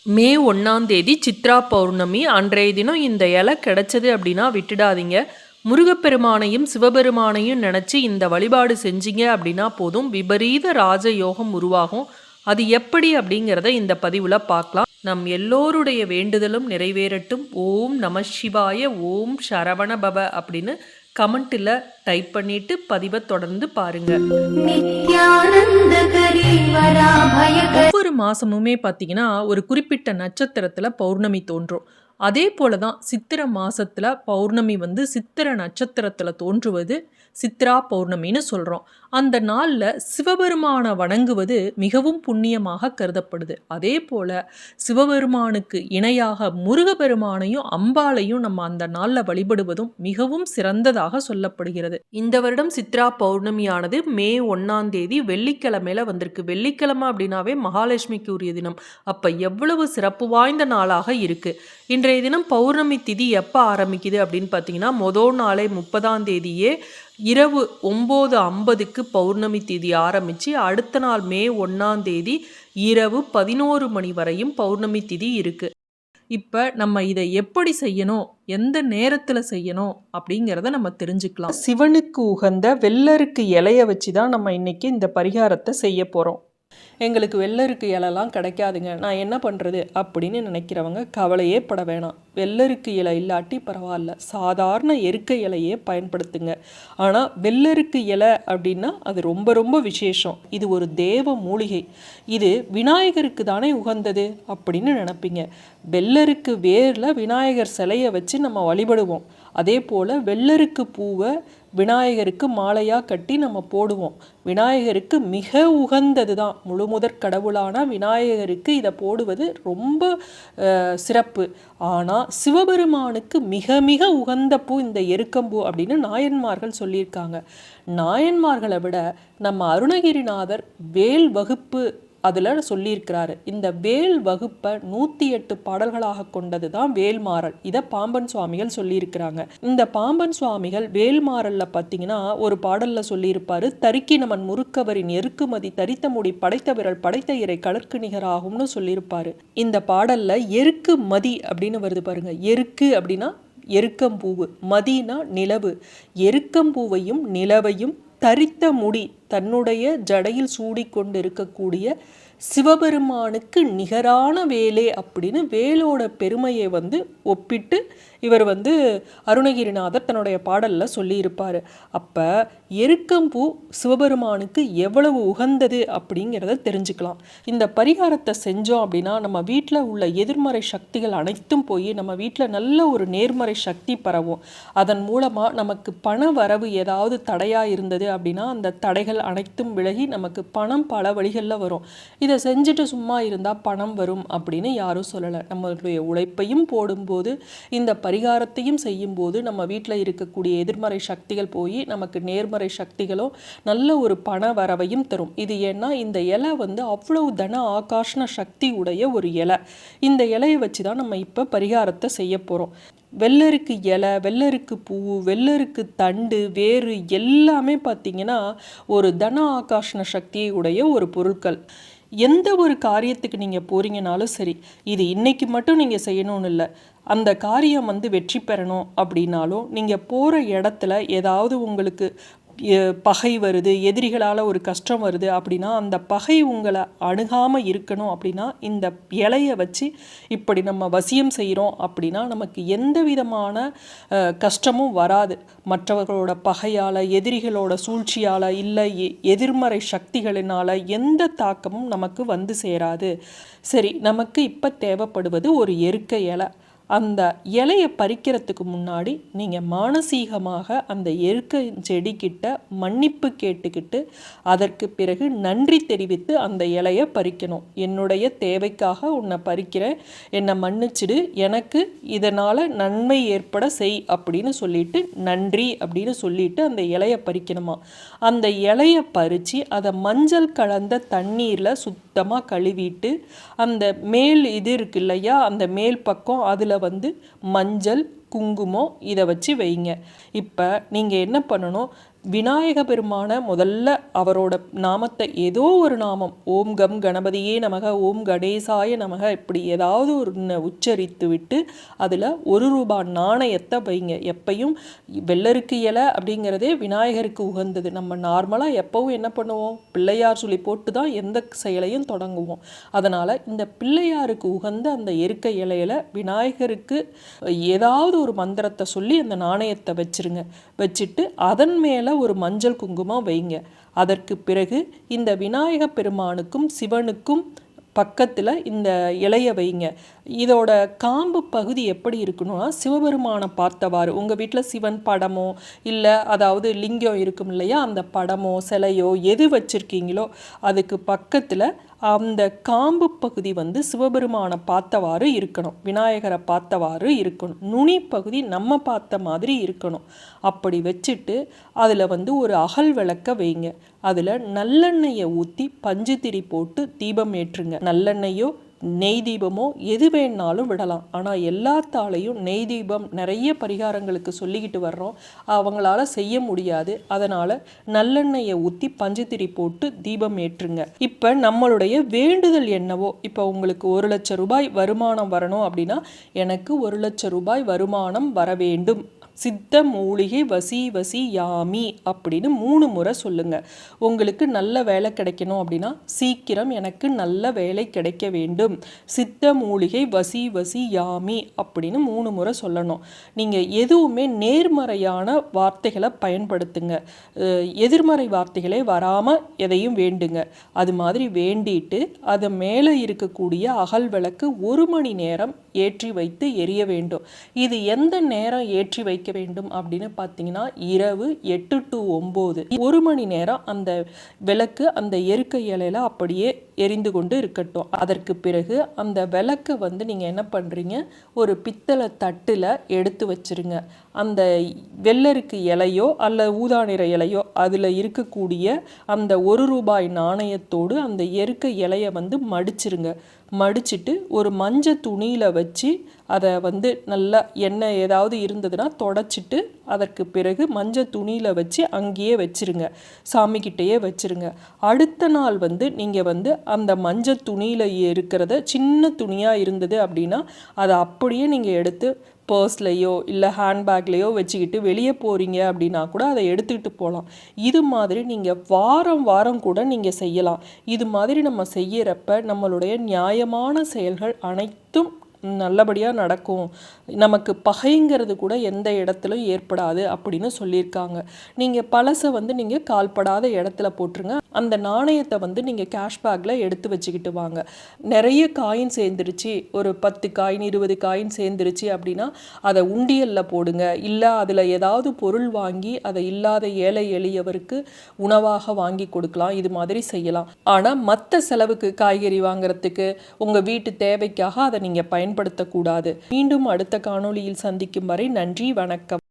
மே 1ஆம் தேதி சித்ரா பௌர்ணமி. அன்றைய தினம் இந்த இலை கிடைச்சது அப்படின்னா விட்டுடாதீங்க. முருகப்பெருமானையும் சிவபெருமானையும் நினச்சி இந்த வழிபாடு செஞ்சீங்க அப்படின்னா போதும், விபரீத ராஜயோகம் உருவாகும். அது எப்படி அப்படிங்கிறத இந்த பதிவில் பார்க்கலாம். நம் எல்லோருடைய வேண்டுதலும் நிறைவேறட்டும். ஓம் நம சிவாய, ஓம் சரவண பவ அப்படின்னு கமெண்ட்டில் டைப் பண்ணிட்டு பதிவை தொடர்ந்து பாருங்க. ஒவ்வொரு மாசமுமே பார்த்தீங்கன்னா ஒரு குறிப்பிட்ட நட்சத்திரத்தில் பௌர்ணமி தோன்றும். அதே போல தான் சித்திரை மாசத்துல பௌர்ணமி வந்து சித்திரை நட்சத்திரத்தில் தோன்றுவது சித்ரா பௌர்ணமின்னு சொல்கிறோம். அந்த நாளில் சிவபெருமானை வணங்குவது மிகவும் புண்ணியமாக கருதப்படுது. அதே போல் சிவபெருமானுக்கு இணையாக முருகப்பெருமானையும் அம்பாளையும் நம்ம அந்த நாளில் வழிபடுவதும் மிகவும் சிறந்ததாக சொல்லப்படுகிறது. இந்த வருடம் சித்ரா பௌர்ணமியானது மே 1ஆம் தேதி வெள்ளிக்கிழமையில வந்திருக்கு. வெள்ளிக்கிழமை அப்படின்னாவே மகாலட்சுமிக்கு உரிய தினம். அப்போ எவ்வளவு சிறப்பு வாய்ந்த நாளாக இருக்கு. இன்றைய தினம் பௌர்ணமி திதி எப்போ ஆரம்பிக்குது அப்படின்னு பார்த்தீங்கன்னா மொதல் நாளே 30ஆம் தேதியே இரவு 9:50க்கு பௌர்ணமி திதி ஆரம்பித்து அடுத்த நாள் மே 1ஆம் தேதி இரவு 11 மணி வரையும் பௌர்ணமி திதி இருக்குது. இப்போ நம்ம இதை எப்படி செய்யணும், எந்த நேரத்தில் செய்யணும் அப்படிங்கிறத நம்ம தெரிஞ்சுக்கலாம். சிவனுக்கு உகந்த வெள்ளருக்கு இலையை வச்சு தான் நம்ம இன்னைக்கு இந்த பரிகாரத்தை செய்ய போகிறோம். எங்களுக்கு வெள்ளருக்கு இலைலாம் கிடைக்காதுங்க, நான் என்ன பண்ணுறது அப்படின்னு நினைக்கிறவங்க கவலையே பட வேணாம். வெள்ளருக்கு இலை இல்லாட்டி பரவாயில்ல, சாதாரண எருக்க இலையே பயன்படுத்துங்க. ஆனால் வெள்ளருக்கு இலை அப்படின்னா அது ரொம்ப ரொம்ப விசேஷம். இது ஒரு தேவ மூலிகை. இது விநாயகருக்கு தானே உகந்தது அப்படின்னு நினைப்பீங்க. வெள்ளருக்கு வேரில் விநாயகர் சிலையை வச்சு நம்ம வழிபடுவோம். அதே போல் வெள்ளருக்கு பூவை விநாயகருக்கு மாலையாக கட்டி நம்ம போடுவோம். விநாயகருக்கு மிக உகந்தது தான். முழுமுதற் கடவுளான விநாயகருக்கு இதை போடுவது ரொம்ப சிறப்பு. ஆனால் சிவபெருமானுக்கு மிக மிக உகந்த பூ இந்த எருக்கம்பூ அப்படின்னு நாயன்மார்கள் சொல்லியிருக்காங்க. நாயன்மார்களை விட நம்ம அருணகிரிநாதர் வேல் வகுப்பு அதில் சொல்லியிருக்கிறாரு. இந்த வேல் வகுப்பை 108 பாடல்களாக கொண்டது தான் வேல்மாறல். இதை பாம்பன் சுவாமிகள் சொல்லியிருக்கிறாங்க. இந்த பாம்பன் சுவாமிகள் வேல்மாறலில் பார்த்தீங்கன்னா ஒரு பாடலில் சொல்லியிருப்பார், தரிக்கினமன் முறுக்கவரின் எருக்குமதி தரித்த முடி படைத்த விரல் படைத்த இறை கலர்க்கு நிகராகும்னு சொல்லியிருப்பார். இந்த பாடலில் எருக்கு மதி அப்படின்னு வருது பாருங்க. எருக்கு அப்படின்னா எருக்கம்பூவு, மதினா நிலவு. எருக்கம்பூவையும் நிலவையும் தரித்த முடி தன்னுடைய ஜடையில் சூடிக்கொண்டு இருக்கக்கூடிய சிவபெருமானுக்கு நிகரான வேலே அப்படின்னு வேலோட பெருமையை ஒப்பிட்டு இவர் அருணகிரிநாதர் தன்னுடைய பாடலில் சொல்லியிருப்பார். அப்போ எருக்கம்பூ சிவபெருமானுக்கு எவ்வளவு உகந்தது அப்படிங்கிறத தெரிஞ்சுக்கலாம். இந்த பரிகாரத்தை செஞ்சோம் அப்படின்னா நம்ம வீட்டில் உள்ள எதிர்மறை சக்திகள் அனைத்தும் போய் நம்ம வீட்டில் நல்ல ஒரு நேர்மறை சக்தி பரவும். அதன் மூலமாக நமக்கு பண வரவு ஏதாவது தடையாக இருந்தது அப்படின்னா அந்த தடைகள் அனைத்தும் விலகி நமக்கு பணம் பல வழிகளில் வரும். இதை செஞ்சுட்டு சும்மா இருந்தால் பணம் வரும் அப்படின்னு யாரும் சொல்லலை. நம்மளுடைய உழைப்பையும் போடும்போது இந்த பரிகாரத்தையும் செய்யும்போது நம்ம வீட்டில் இருக்கக்கூடிய எதிர்மறை சக்திகள் போய் நமக்கு நேர்மறை சக்திகளும் நல்ல ஒரு பண வரவையும் தரும். இது ஏன்னா இந்த இலை அவ்வளவு தன ஆகாஷ்ண சக்தி உடைய ஒரு இலை. இந்த இலையை வச்சு தான் நம்ம இப்போ பரிகாரத்தை செய்ய போகிறோம். வெள்ளருக்கு இலை, வெள்ளருக்கு பூ, வெள்ளருக்கு தண்டு, வேறு எல்லாமே பார்த்திங்கன்னா ஒரு தன ஆகாஷ்ண சக்தியை உடைய ஒரு பொருட்கள். எந்த ஒரு காரியத்துக்கு நீங்கள் போகிறீங்கனாலும் சரி, இது இன்னைக்கு மட்டும் நீங்கள் செய்யணும்னு இல்லை. அந்த காரியம் வெற்றி பெறணும் அப்படின்னாலும் நீங்கள் போகிற இடத்துல ஏதாவது உங்களுக்கு பகை வருது, எதிரிகளால் ஒரு கஷ்டம் வருது அப்படின்னா அந்த பகை உங்களை அணுகாமல் இருக்கணும் அப்படின்னா இந்த இலையை வச்சு இப்படி நம்ம வசியம் செய்கிறோம் அப்படின்னா நமக்கு எந்த விதமான கஷ்டமும் வராது. மற்றவர்களோட பகையால், எதிரிகளோட சூழ்ச்சியால், இல்லை எதிர்மறை சக்திகளினால் எந்த தாக்கமும் நமக்கு சேராது. சரி, நமக்கு இப்போ தேவைப்படுவது ஒரு எருக்க இலை. அந்த இலையை பறிக்கிறதுக்கு முன்னாடி நீங்கள் மானசீகமாக அந்த எருக்க செடிக்கிட்ட மன்னிப்பு கேட்டுக்கிட்டு அதற்கு பிறகு நன்றி தெரிவித்து அந்த இலையை பறிக்கணும். என்னுடைய தேவைக்காக உன்னை பறிக்கிறேன், என்னை மன்னிச்சிடு, எனக்கு இதனால் நன்மை ஏற்பட செய் அப்படின்னு சொல்லிட்டு நன்றி அப்படின்னு சொல்லிட்டு அந்த இலையை பறிக்கணுமா. அந்த இலையை பறித்து அதை மஞ்சள் கலந்த தண்ணீரில் சுத்தமாக கழுவிட்டு அந்த மேல் இது இருக்கு இல்லையா, அந்த மேல் பக்கம் அதில் மஞ்சள் குங்குமம் இதை வச்சு வைங்க. இப்போ நீங்கள் என்ன பண்ணணும், விநாயக பெருமான முதல்ல அவரோட நாமத்தை ஏதோ ஒரு நாமம் ஓம் கம் கணபதியே நமக, ஓம் கணேசாய நமக, இப்படி ஏதாவது ஒரு உச்சரித்து விட்டு அதில் ₹1 நாணயத்தை வைங்க. எப்பையும் வெள்ளருக்கு இலை அப்படிங்கிறதே விநாயகருக்கு உகந்தது. நம்ம நார்மலாக எப்பவும் என்ன பண்ணுவோம், பிள்ளையார் சொல்லி போட்டு தான் எந்த செயலையும் தொடங்குவோம். அதனால் இந்த பிள்ளையாருக்கு உகந்த அந்த எருக்க இலையில விநாயகருக்கு ஏதாவது ஒரு மந்திரத்தை சொல்லி அந்த நாணயத்தை வச்சிருங்க. வச்சுட்டு அதன் மேலே ஒரு மஞ்சள் குங்குமம் வைங்க. அதற்கு பிறகு இந்த விநாயக பெருமானுக்கும் சிவனுக்கும் பக்கத்தில் இந்த இலைய வைங்க. இதோட காம்பு பகுதி எப்படி இருக்கணும்னா சிவபெருமானை பார்த்தவாறு, உங்கள் வீட்டில் சிவன் படமோ இல்லை அதாவது லிங்கம் இருக்கும் இல்லையா, அந்த படமோ சிலையோ எது வச்சுருக்கீங்களோ அதுக்கு பக்கத்தில் அந்த காம்பு பகுதி சிவபெருமானை பார்த்தவாறு இருக்கணும், விநாயகரை பார்த்தவாறு இருக்கணும். நுனி பகுதி நம்ம பார்த்த மாதிரி இருக்கணும். அப்படி வச்சுட்டு அதில் ஒரு அகல் விளக்க வைங்க. அதில் நல்லெண்ணெயை ஊற்றி பஞ்சு திரி போட்டு தீபம் ஏற்றுங்க. நல்லெண்ணெயோ நெய் தீபமோ எது வேணாலும் விடலாம். ஆனால் எல்லாத்தாலையும் நெய் தீபம் நிறைய பரிகாரங்களுக்கு சொல்லிக்கிட்டு வர்றோம், அவங்களால செய்ய முடியாது. அதனால் நல்லெண்ணெயை ஊற்றி பஞ்சத்திரி போட்டு தீபம் ஏற்றுங்க. இப்போ நம்மளுடைய வேண்டுதல் என்னவோ, இப்போ உங்களுக்கு ₹1,00,000 வருமானம் வரணும் அப்படின்னா எனக்கு ₹1,00,000 வருமானம் வர வேண்டும், சித்த மூலிகை வசி வசி யாமி அப்படின்னு 3 முறை சொல்லுங்க. உங்களுக்கு நல்ல வேலை கிடைக்கணும் அப்படின்னா சீக்கிரம் எனக்கு நல்ல வேலை கிடைக்க வேண்டும், சித்த மூலிகை வசி வசி யாமி அப்படின்னு 3 முறை சொல்லணும். நீங்கள் எதுவுமே நேர்மறையான வார்த்தைகளை பயன்படுத்துங்க. எதிர்மறை வார்த்தைகளே வராமல் எதையும் வேண்டுங்க. அது மாதிரி வேண்டிட்டு அது மேலே இருக்கக்கூடிய அகல் விளக்கு 1 மணி நேரம் ஏற்றி வைத்து எரிய வேண்டும். இது எந்த நேரம் ஏற்றி வைக்க வேண்டும் அப்படின்னு பார்த்தீங்கன்னா இரவு 8 to 9 1 மணி நேரம் அந்த விளக்கு அந்த எருக்க இலையில அப்படியே எரிந்து கொண்டு இருக்கட்டும். அதற்கு பிறகு அந்த விளக்கை நீங்கள் என்ன பண்ணுறீங்க, ஒரு பித்தளை தட்டில் எடுத்து வச்சிருங்க. அந்த வெள்ளருக்கு இலையோ அல்ல ஊதா நிற இலையோ அதில் இருக்கக்கூடிய அந்த ₹1 நாணயத்தோடு அந்த எருக்க இலையை மடிச்சிருங்க. மடிச்சுட்டு ஒரு மஞ்சள் துணியில் வச்சு அதை நல்லா எண்ணெய் ஏதாவது இருந்ததுன்னா தொடச்சிட்டு அதற்கு பிறகு மஞ்சள் துணியில் வச்சு அங்கேயே வச்சிருங்க, சாமிக்கிட்டேயே வச்சிருங்க. அடுத்த நாள் நீங்கள் அந்த மஞ்சள் துணியில் இருக்கிறத சின்ன துணியாக இருந்தது அப்படின்னா அதை அப்படியே நீங்கள் எடுத்து பர்ஸ்லையோ இல்லை ஹேண்ட்பேக்லேயோ வச்சுக்கிட்டு வெளியே போகிறீங்க அப்படின்னா கூட அதை எடுத்துக்கிட்டு போகலாம். இது மாதிரி நீங்கள் வாரம் வாரம் கூட நீங்கள் செய்யலாம். இது மாதிரி நம்ம செய்யறப்ப நம்மளுடைய நியாயமான செயல்கள் அனைத்தும் நல்லபடியாக நடக்கும், நமக்கு பகைங்கிறது கூட எந்த இடத்துலையும் ஏற்படாது அப்படின்னு சொல்லியிருக்காங்க. நீங்கள் பழசை நீங்கள் கால்படாத இடத்துல போட்டுருங்க. அந்த நாணயத்தை நீங்கள் கேஷ்பேக்கில் எடுத்து வச்சுக்கிட்டு வாங்க. நிறைய காயின் சேர்ந்துருச்சு, ஒரு 10 காயின் 20 காயின் சேர்ந்துருச்சு அப்படின்னா அதை உண்டியலில் போடுங்க. இல்லை அதில் ஏதாவது பொருள் வாங்கி அதை இல்லாத ஏழை எளியவருக்கு உணவாக வாங்கி கொடுக்கலாம். இது மாதிரி செய்யலாம். ஆனால் மற்ற செலவுக்கு காய்கறி வாங்குறதுக்கு உங்கள் வீட்டு தேவைக்காக அதை நீங்கள் பயன்படுத்தக்கூடாது. மீண்டும் அடுத்த காணொளியில் சந்திக்கும் வரை நன்றி, வணக்கம்.